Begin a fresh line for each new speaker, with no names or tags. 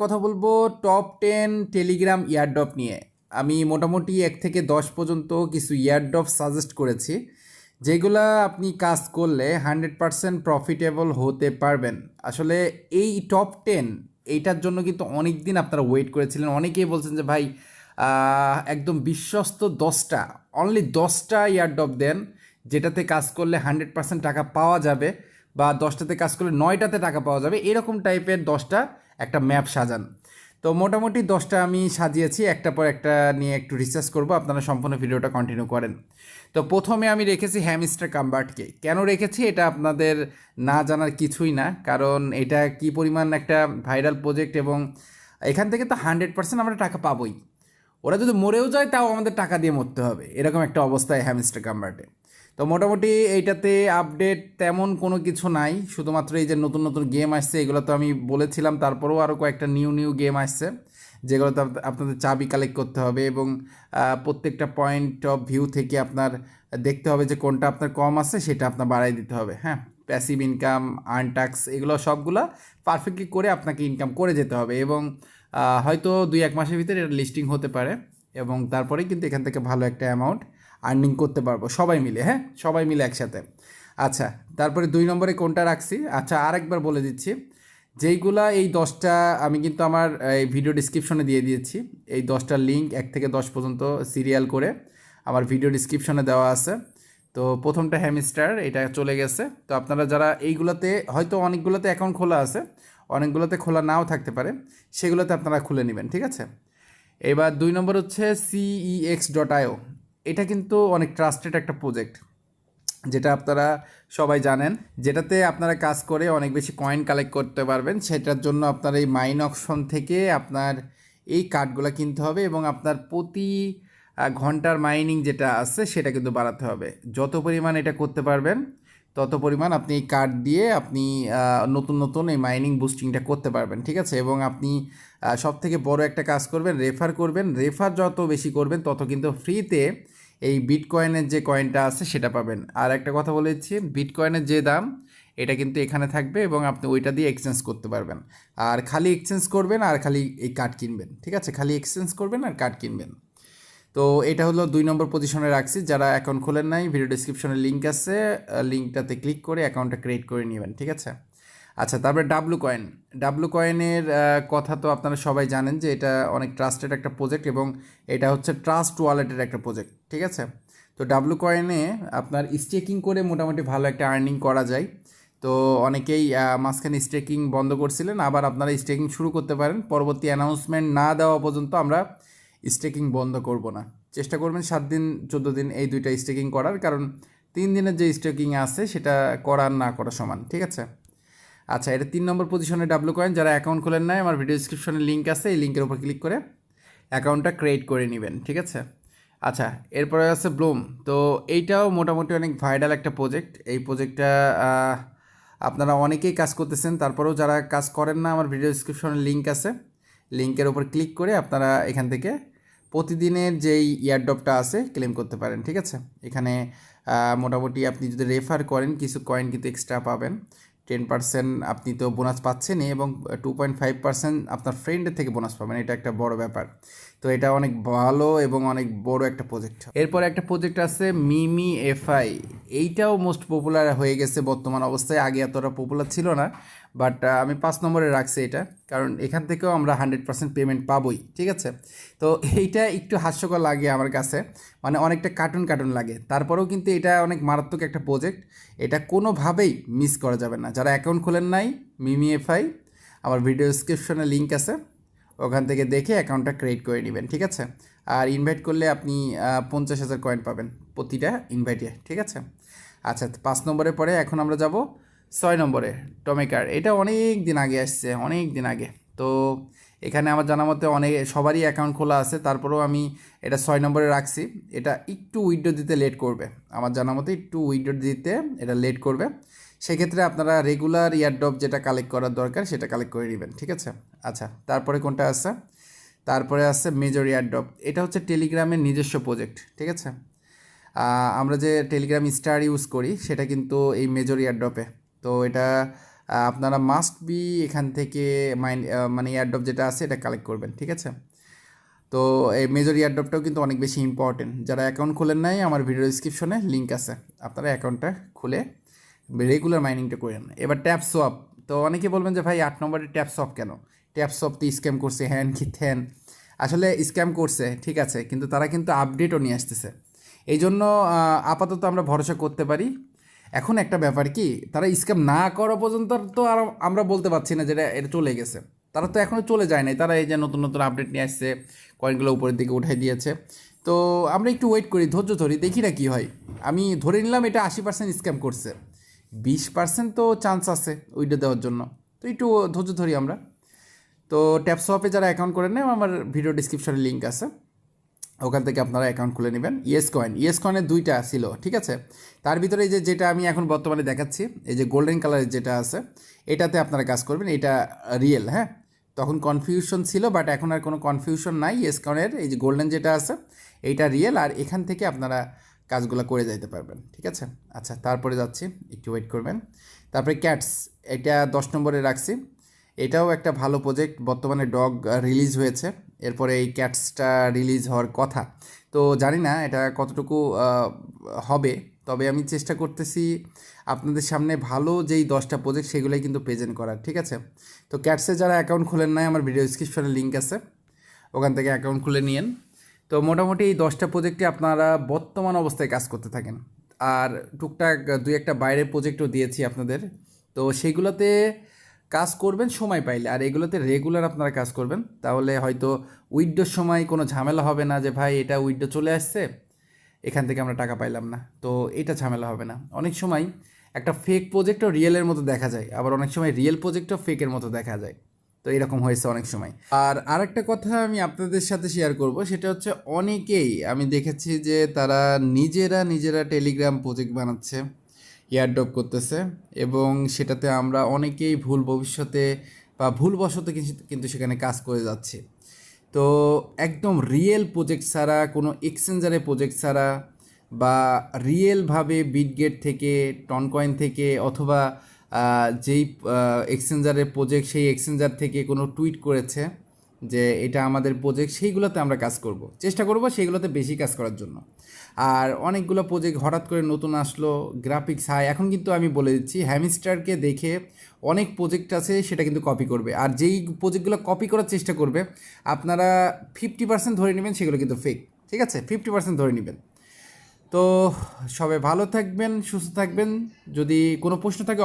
কথা বলবো top 10 Telegram airdrop নিয়ে। আমি মোটামুটি 1 থেকে 10 পর্যন্ত কিছু ইয়ারড্রপ সাজেস্ট করেছি, যেগুলা আপনি কাজ করলে 100% প্রফিটেবল হতে পারবেন। আসলে এই টপ 10 এইটার জন্য কিন্তু অনেক দিন আপনারা ওয়েট করেছিলেন, অনেকেই বলছেন যে ভাই একদম বিশ্বস্ত 10টা, অনলি 10টা ইয়ারড্রপ দেন যেটাতে কাজ করলে 100% টাকা পাওয়া যাবে, বা 10টাতে কাজ করলে 9টাতে টাকা পাওয়া যাবে, এরকম টাইপের 10টা একটা ম্যাপ সাজান। তো মোটামুটি 10টা আমি সাজিয়েছি, একটা পর একটা নিয়ে একটু রিসার্চ করব, আপনারা সম্পূর্ণ ভিডিওটা কন্টিনিউ করেন। তো প্রথমে আমি রেখেছি হ্যামস্টার কামবার্টকে। কেন রেখেছি এটা আপনাদের না জানার কিছুই না, কারণ এটা কি পরিমাণ একটা ভাইরাল প্রজেক্ট, এবং এখান থেকে তো 100% আমরা টাকা পাবোই। ওরা যদি মরেও যায় তাও আমাদের টাকা দিয়ে মরতে হবে, এরকম একটা অবস্থায় হ্যামস্টার কামবার্টে। তো মোটামুটি এইটাতে আপডেট তেমন কোনো কিছু নাই, শুধুমাত্র এই যে নতুন নতুন গেম আসছে এগুলো তো আমি বলেছিলাম, তারপরেও আরও কয়েকটা নিউ নিউ গেম আসছে যেগুলোতে আপনাদের চাবি কালেক্ট করতে হবে, এবং প্রত্যেকটা পয়েন্ট অফ ভিউ থেকে আপনার দেখতে হবে যে কোনটা আপনার কম আছে সেটা আপনার বাড়াই দিতে হবে। হ্যাঁ, প্যাসিভ ইনকাম, আর্ন ট্যাক্স, এগুলো সবগুলো পারফেক্টলি করে আপনাকে ইনকাম করে যেতে হবে, এবং হয়তো 2-1 মাসের ভিতরে এটা লিস্টিং হতে পারে, এবং তারপরে কিন্তু এখান থেকে ভালো একটা অ্যামাউন্ট আর্নিং করতে পারবো সবাই মিলে। হ্যাঁ, সবাই মিলে একসাথে। আচ্ছা, তারপরে 2 নম্বরে কোনটা রাখছি, আচ্ছা আরেকবার বলে দিচ্ছি। যেইগুলা এই 10টা আমি কিন্তু আমার এই ভিডিও ডিসক্রিপশনে দিয়ে দিয়েছি, এই 10টার লিঙ্ক 1 থেকে 10 পর্যন্ত সিরিয়াল করে আমার ভিডিও ডিসক্রিপশনে দেওয়া আছে। তো প্রথমটা হ্যামস্টার, এটা চলে গেছে। তো আপনারা যারা এইগুলোতে হয়তো অনেকগুলোতে অ্যাকাউন্ট খোলা আছে, অনেকগুলোতে খোলা নাও থাকতে পারে, সেগুলোতে আপনারা খুলে নেবেন, ঠিক আছে। এবার 2 নম্বর হচ্ছে CEX.io। এটা কিন্তু অনেক ট্রাস্টেড একটা প্রজেক্ট, যেটা আপনারা সবাই জানেন, যেটাতে আপনারা কাজ করে অনেক বেশি কয়েন কালেক্ট করতে পারবেন। সেটার জন্য আপনার এই মাইন অকশন থেকে আপনার এই কার্ডগুলো কিনতে হবে, এবং আপনার প্রতি ঘন্টার মাইনিং যেটা আছে সেটা কিন্তু বাড়াতে হবে। যত পরিমাণ এটা করতে পারবেন তত পরিমাণ আপনি এই কার্ড দিয়ে আপনি নতুন নতুন এই মাইনিং বুস্টিংটা করতে পারবেন, ঠিক আছে। এবং আপনি সব থেকে বড় একটা কাজ করবেন, রেফার করবেন। রেফার যত বেশি করবেন তত কিন্তু ফ্রিতে এই বিটকয়েনের যে কয়েনটা আছে সেটা পাবেন। আর একটা কথা বলেছি, বিটকয়েনের যে দাম এটা কিন্তু এখানে থাকবে, এবং আপনি ওইটা দিয়ে এক্সচেঞ্জ করতে পারবেন। আর খালি এক্সচেঞ্জ করবেন আর খালি এই কার্ড কিনবেন, ঠিক আছে, খালি এক্সচেঞ্জ করবেন আর কার্ড কিনবেন। তো এটা হলো 2 নম্বর পজিশনে রাখছি। যারা অ্যাকাউন্ট খোলেন নাই, ভিডিও ডিসক্রিপশনে লিঙ্ক আছে, লিঙ্কটাতে ক্লিক করে অ্যাকাউন্টটা ক্রিয়েট করে নেবেন, ঠিক আছে। আচ্ছা, তারপরে ডাব্লু কয়েন। ডাব্লু কয়েনের কথা তো আপনারা সবাই জানেন যে এটা অনেক ট্রাস্টেড একটা প্রজেক্ট, এবং এটা হচ্ছে ট্রাস্ট ওয়ালেটের একটা প্রজেক্ট, ঠিক আছে। তো ডাব্লু কয়েনে আপনার স্টেকিং করে মোটামুটি ভালো একটা আর্নিং করা যায়। তো অনেকেই মাঝখানে স্টেকিং বন্ধ করছিলেন, আবার আপনারা স্টেকিং শুরু করতে পারেন। পরবর্তী অ্যানাউন্সমেন্ট না দেওয়া পর্যন্ত আমরা স্টেকিং বন্ধ করব না। চেষ্টা করবেন 7 দিন 14 দিন এই দুইটা স্টেকিং করার, কারণ 3 দিনের যে স্টেকিং আছে সেটা করার না করা সমান, ঠিক আছে। আচ্ছা, এটা 3 নম্বর পজিশনে ডাব্লু কয়েন। যারা অ্যাকাউন্ট খোলেন নাই, আমার ভিডিও ডিসক্রিপশনে লিঙ্ক আছে, এই লিঙ্কের উপর ক্লিক করে অ্যাকাউন্টটা ক্রিয়েট করে নেবেন, ঠিক আছে। আচ্ছা, এরপরে আছে ব্লুম। তো এইটাও মোটামুটি অনেক ভাইরাল একটা প্রজেক্ট। এই প্রজেক্টটা আপনারা অনেকেই কাজ করতেছেন, তারপরেও যারা কাজ করেন না, আমার ভিডিও ডিসক্রিপশনে লিঙ্ক আছে, লিঙ্কের উপর ক্লিক করে আপনারা এখান থেকে প্রতিদিনের যেই ইয়ারড্রপটা আছে ক্লেম করতে পারেন, ঠিক আছে। এখানে মোটামুটি আপনি যদি রেফার করেন কিছু কয়েন কিন্তু এক্সট্রা পাবেন। 10% আপনি তো বোনাস পাচ্ছেনই, এবং 2.5% আপনার ফ্রেন্ডের থেকে বোনাস পাবেন। এটা একটা বড় ব্যাপার। তো এটা অনেক ভালো এবং অনেক বড় একটা প্রজেক্ট। এরপর একটা প্রজেক্ট আছে মিমি এফআই। এইটাও মোস্ট পপুলার হয়ে গেছে বর্তমান অবস্থায়, আগে এতটা পপুলার ছিল না, বাট আমি 5 নম্বরে রাখছি এটা, কারণ এখান থেকেও আমরা 100% পেমেন্ট পাবোই, ঠিক আছে। তো এইটা একটু হাস্যকর লাগে আমার কাছে, মানে অনেকটা কার্টুন কার্টুন লাগে, তারপরেও কিন্তু এটা অনেক মারাত্মক একটা প্রজেক্ট। এটা কোনোভাবেই মিস করা যাবে না। যারা অ্যাকাউন্ট খোলেন নাই, মিমি এফআই, আমার ভিডিও ডিসক্রিপশনে লিঙ্ক আছে, ওখান থেকে দেখে অ্যাকাউন্টটা ক্রিয়েট করে নেবেন, ঠিক আছে। আর ইনভাইট করলে আপনি 50,000 কয়েন পাবেন প্রতিটা ইনভাইটে, ঠিক আছে। আচ্ছা, 5 নম্বরে পরে এখন আমরা যাব 6 নম্বরে, টমেকার। এটা অনেক দিন আগে আসছে, অনেক দিন আগে। তো এখানে আমার জানা মতে অনেক সবারই অ্যাকাউন্ট খোলা আছে, তারপরেও আমি এটা 6 নম্বরে রাখছি। এটা একটু উইথড্র দিতে লেট করবে, আমার জানা মতে একটু উইথড্র দিতে এটা লেট করবে। সেক্ষেত্রে আপনারা রেগুলার ইয়ারড্রপ যেটা কালেক্ট করার দরকার সেটা কালেক্ট করে নেবেন, ঠিক আছে। আচ্ছা, তারপরে কোনটা আছে, তারপরে আছে মেজর ইয়ারড্রপ। এটা হচ্ছে টেলিগ্রামের নিজস্ব প্রজেক্ট, ঠিক আছে। আমরা যে টেলিগ্রাম স্টার ইউজ করি সেটা কিন্তু এই মেজর ইয়ারড্রপে। তো এটা আপনারা মাস্ট বি এখান থেকে মানে এয়ারড্রপ যেটা আছে এটা কালেক্ট করবেন, ঠিক আছে? তো এই মেজর এয়ারড্রপটাও কিন্তু অনেক বেশি ইম্পর্টেন্ট। যারা অ্যাকাউন্ট খোলেন নাই, আমার ভিডিও ডিসক্রিপশনে লিঙ্ক আছে, আপনারা অ্যাকাউন্টটা খুলে রেগুলার মাইনিংটা করেন। এবার ট্যাপ সোয়াপ, তো অনেকে বলবেন যে ভাই 8 নম্বরে ট্যাপ সোয়াপ কেন? ট্যাপ সোয়াপ তো স্ক্যাম করছে, হ্যান কি থ্যান। আসলে স্ক্যাম করছে ঠিক আছে, কিন্তু তারা কিন্তু আপডেটও নিয়ে আসতেছে। এই জন্য আপাতত আমরা ভরসা করতে পারি। এখন একটা ব্যাপার কি, তারা স্ক্যাম না করা পর্যন্ত তো আর আমরা বলতে পারছি না যে এটা চলে গেছে। তারা তো এখনও চলে যায় নাই, তারা এই যে নতুন নতুন আপডেট নিয়ে আসছে, কয়েনগুলো উপরের দিকে উঠাই দিয়েছে। তো আমরা একটু ওয়েট করি, ধৈর্য ধরি, দেখি না কী হয়। আমি ধরে নিলাম এটা 80% স্ক্যাম করছে, 20% তো চান্স আছে উইডো দেওয়ার জন্য। তো একটু ধৈর্য ধরি আমরা। তো ট্যাপসপে যারা অ্যাকাউন্ট করে নেন, আমার ভিডিও ডিসক্রিপশনে লিঙ্ক আছে, ওখান থেকে আপনারা অ্যাকাউন্ট খুলে নেবেন। ইয়েস কয়েনের 2টা ছিল, ঠিক আছে? তার ভিতরে এই যে যেটা আমি এখন বর্তমানে দেখাচ্ছি, এই যে গোল্ডেন কালারের যেটা আছে, এটাতে আপনারা কাজ করবেন, এটা রিয়েল। হ্যাঁ, তখন কনফিউশন ছিল, বাট এখন আর কোনো কনফিউশন নাই। ইয়েস কয়েনের এই যে গোল্ডেন যেটা আছে, এইটা রিয়েল, আর এখান থেকে আপনারা কাজগুলো করে যাইতে পারবেন, ঠিক আছে? আচ্ছা, তারপরে যাচ্ছি, একটু ওয়েট করবেন। তারপরে ক্যাটস, এটা 10 নম্বরে রাখছি। এটাও একটা ভালো প্রজেক্ট, বর্তমানে ডগ রিলিজ হয়েছে, এরপরে এই ক্যাটসটা রিলিজ হওয়ার কথা। তো জানি না এটা কতটুকু হবে, তবে আমি চেষ্টা করতেছি আপনাদের সামনে ভালো যেই 10টা প্রজেক্ট সেগুলোই কিন্তু প্রেজেন্ট করার, ঠিক আছে? তো ক্যাটসে যারা অ্যাকাউন্ট খুলেন নাই, আমার ভিডিও ডিসক্রিপশনে লিঙ্ক আছে, ওখান থেকে অ্যাকাউন্ট খুলে নিয়েন। তো মোটামুটি এই 10টা প্রজেক্টে আপনারা বর্তমান অবস্থায় কাজ করতে থাকেন। আর টুকটাক 2-1টা বাইরের প্রজেক্টও দিয়েছি আপনাদের, তো সেইগুলোতে কাজ করবেন সময় পাইলে, আর এগুলোতে রেগুলার আপনারা কাজ করবেন। তাহলে হয়তো উইথড্রোর সময় কোনো ঝামেলা হবে না যে ভাই এটা উইথড্রো চলে আসছে, এখান থেকে আমরা টাকা পাইলাম না। তো এটা ঝামেলা হবে না। অনেক সময় একটা ফেক প্রজেক্টও রিয়েলের মতো দেখা যায়, আবার অনেক সময় রিয়েল প্রজেক্টও ফেকের মতো দেখা যায়। তো এরকম হয়েছে অনেক সময়। আর আরেকটা কথা আমি আপনাদের সাথে শেয়ার করব, সেটা হচ্ছে অনেকেই আমি দেখেছি যে তারা নিজেরা টেলিগ্রাম প্রজেক্ট বানাচ্ছে, এয়ারড্রপ করতেছে, এবং সেটাতে আমরা অনেকেই ভবিষ্যতে বা ভুলবশত কিন্তু সেখানে কাজ করে যাচ্ছি। তো একদম রিয়েল প্রজেক্ট ছাড়া, কোনো এক্সচেঞ্জারে প্রজেক্ট ছাড়া, বা রিয়েলভাবে বিটগেট থেকে, টনকয়েন থেকে, অথবা যেই এক্সচেঞ্জারের প্রজেক্ট সেই এক্সচেঞ্জার থেকে কোনো টুইট করেছে যে এটা আমাদের প্রজেক্ট, সেইগুলোতে আমরা কাজ করব, চেষ্টা করব সেইগুলোতে বেশি কাজ করার জন্য। আর অনেকগুলো প্রজেক্ট হঠাৎ করে নতুন আসলো, গ্রাফিক্স হাই, এখন কিন্তু আমি বলে দিচ্ছি হ্যামস্টারকে দেখে অনেক প্রজেক্ট আছে সেটা কিন্তু কপি করবে, আর যেই প্রজেক্টগুলো কপি করার চেষ্টা করবে আপনারা 50% ধরে নেবেন সেগুলো কিন্তু ফেক, ঠিক আছে? 50% ধরে নেবেন। তো সবাই ভালো থাকবেন, সুস্থ থাকবেন। যদি কোনো প্রশ্ন থাকে